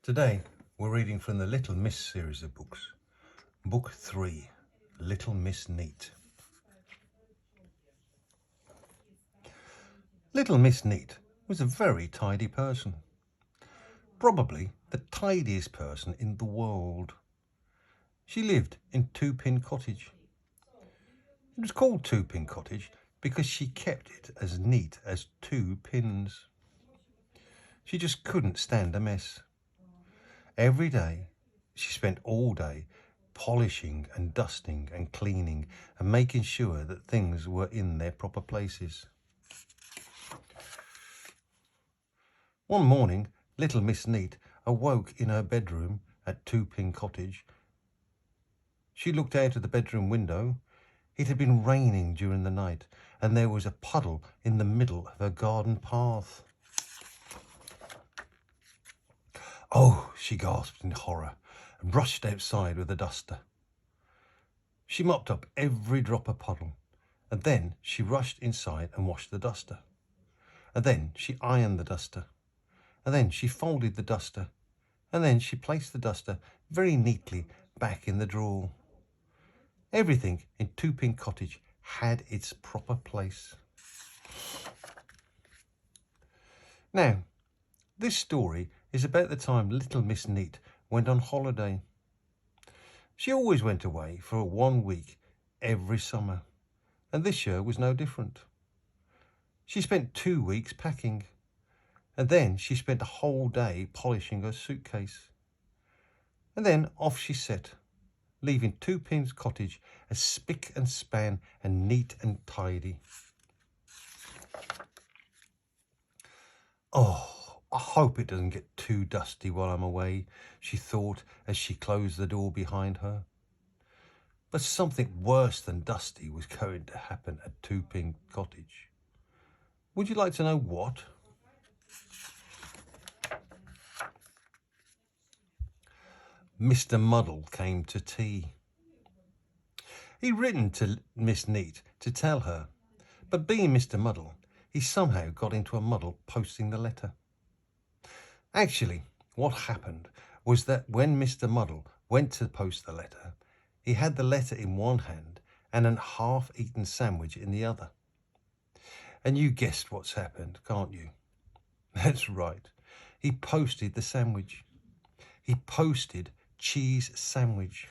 Today we're reading from the Little Miss series of books, Book 3, Little Miss Neat. Little Miss Neat was a very tidy person, probably the tidiest person in the world. She lived in Two Pin Cottage. It was called Two Pin Cottage because she kept it as neat as 2 pins. She just couldn't stand a mess. Every day, she spent all day polishing and dusting and cleaning and making sure that things were in their proper places. One morning, Little Miss Neat awoke in her bedroom at Two Pin Cottage. She looked out of the bedroom window. It had been raining during the night, and there was a puddle in the middle of her garden path. "Oh," she gasped in horror and rushed outside with a duster. She mopped up every drop of puddle, and then she rushed inside and washed the duster. And then she ironed the duster. And then she folded the duster. And then she placed the duster very neatly back in the drawer. Everything in Two Pin Cottage had its proper place. Now, this story is about the time Little Miss Neat went on holiday. She always went away for 1 week every summer, and this year was no different. She spent 2 weeks packing, and then she spent a whole day polishing her suitcase. And then off she set, leaving Two Pin Cottage as spick and span and neat and tidy. "Oh, I hope it doesn't get too dusty while I'm away," she thought as she closed the door behind her. But something worse than dusty was going to happen at Two Pin Cottage. Would you like to know what? Mr. Muddle came to tea. He'd written to Miss Neat to tell her, but being Mr. Muddle, he somehow got into a muddle posting the letter. Actually, what happened was that when Mr. Muddle went to post the letter, he had the letter in one hand and a half-eaten sandwich in the other. And you guessed what's happened, can't you? That's right. He posted the sandwich. He posted cheese sandwich.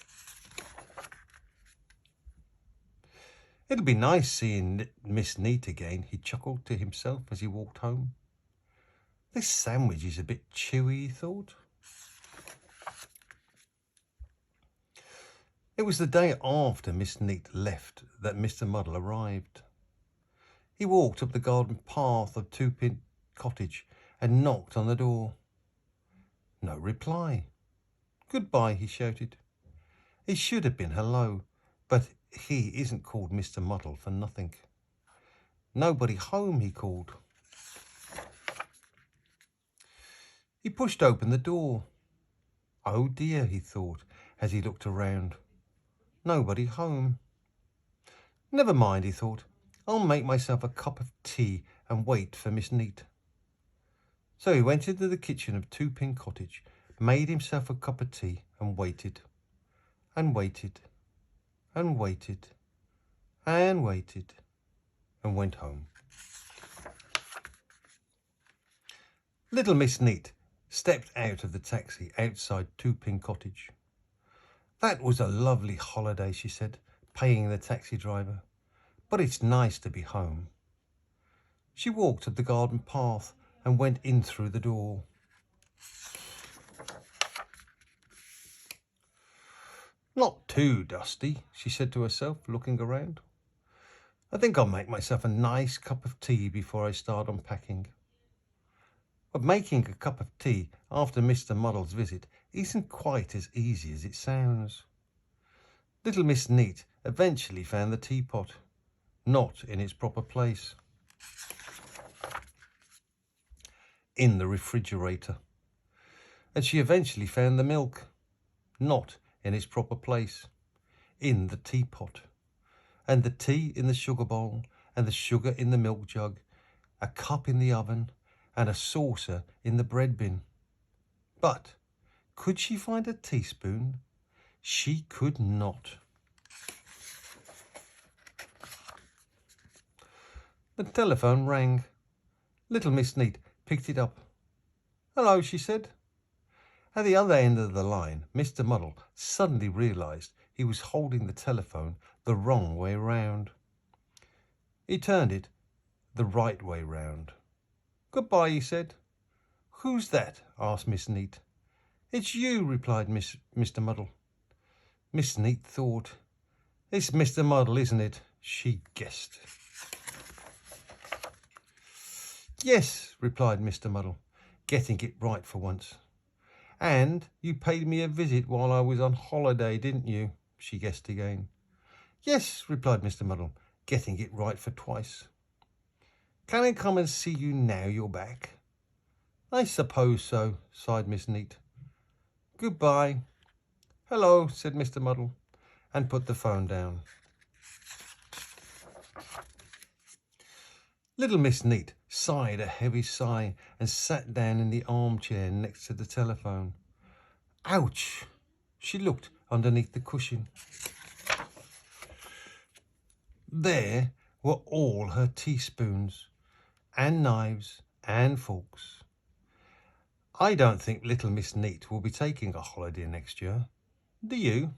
"It'll be nice seeing Miss Neat again," he chuckled to himself as he walked home. "This sandwich is a bit chewy," he thought. It was the day after Miss Neat left that Mr. Muddle arrived. He walked up the garden path of Two Pin Cottage and knocked on the door. No reply. "Goodbye," he shouted. It should have been hello, but he isn't called Mr. Muddle for nothing. "Nobody home," he called. He pushed open the door. "Oh dear," he thought as he looked around. Nobody home. "Never mind," he thought. "I'll make myself a cup of tea and wait for Miss Neat." So he went into the kitchen of Two Pin Cottage, made himself a cup of tea and waited, and waited, and waited, and waited, and went home. Little Miss Neat stepped out of the taxi outside Two Pin Cottage. "That was a lovely holiday," she said, paying the taxi driver. "But it's nice to be home." She walked up the garden path and went in through the door. "Not too dusty," she said to herself, looking around. "I think I'll make myself a nice cup of tea before I start unpacking." But making a cup of tea after Mr. Muddle's visit isn't quite as easy as it sounds. Little Miss Neat eventually found the teapot, not in its proper place, in the refrigerator. And she eventually found the milk, not in its proper place, in the teapot. And the tea in the sugar bowl, and the sugar in the milk jug, a cup in the oven, and a saucer in the bread bin. But Could she find a teaspoon? She could not. The telephone rang. Little Miss Neat picked it up. "Hello," she said. At the other end of the line, Mr. Muddle suddenly realised he was holding the telephone the wrong way round. He turned it the right way round. "Goodbye," he said. "Who's that?" asked Miss Neat. "It's you," replied Mr. Muddle. Miss Neat thought. "It's Mr. Muddle, isn't it?" she guessed. "Yes," replied Mr. Muddle, getting it right for once. "And you paid me a visit while I was on holiday, didn't you?" she guessed again. "Yes," replied Mr. Muddle, getting it right for twice. "Can I come and see you now you're back?" "I suppose so," sighed Miss Neat. "Goodbye." "Hello," said Mr. Muddle, and put the phone down. Little Miss Neat sighed a heavy sigh and sat down in the armchair next to the telephone. Ouch! She looked underneath the cushion. There were all her teaspoons and knives and forks. I don't think Little Miss Neat will be taking a holiday next year. Do you?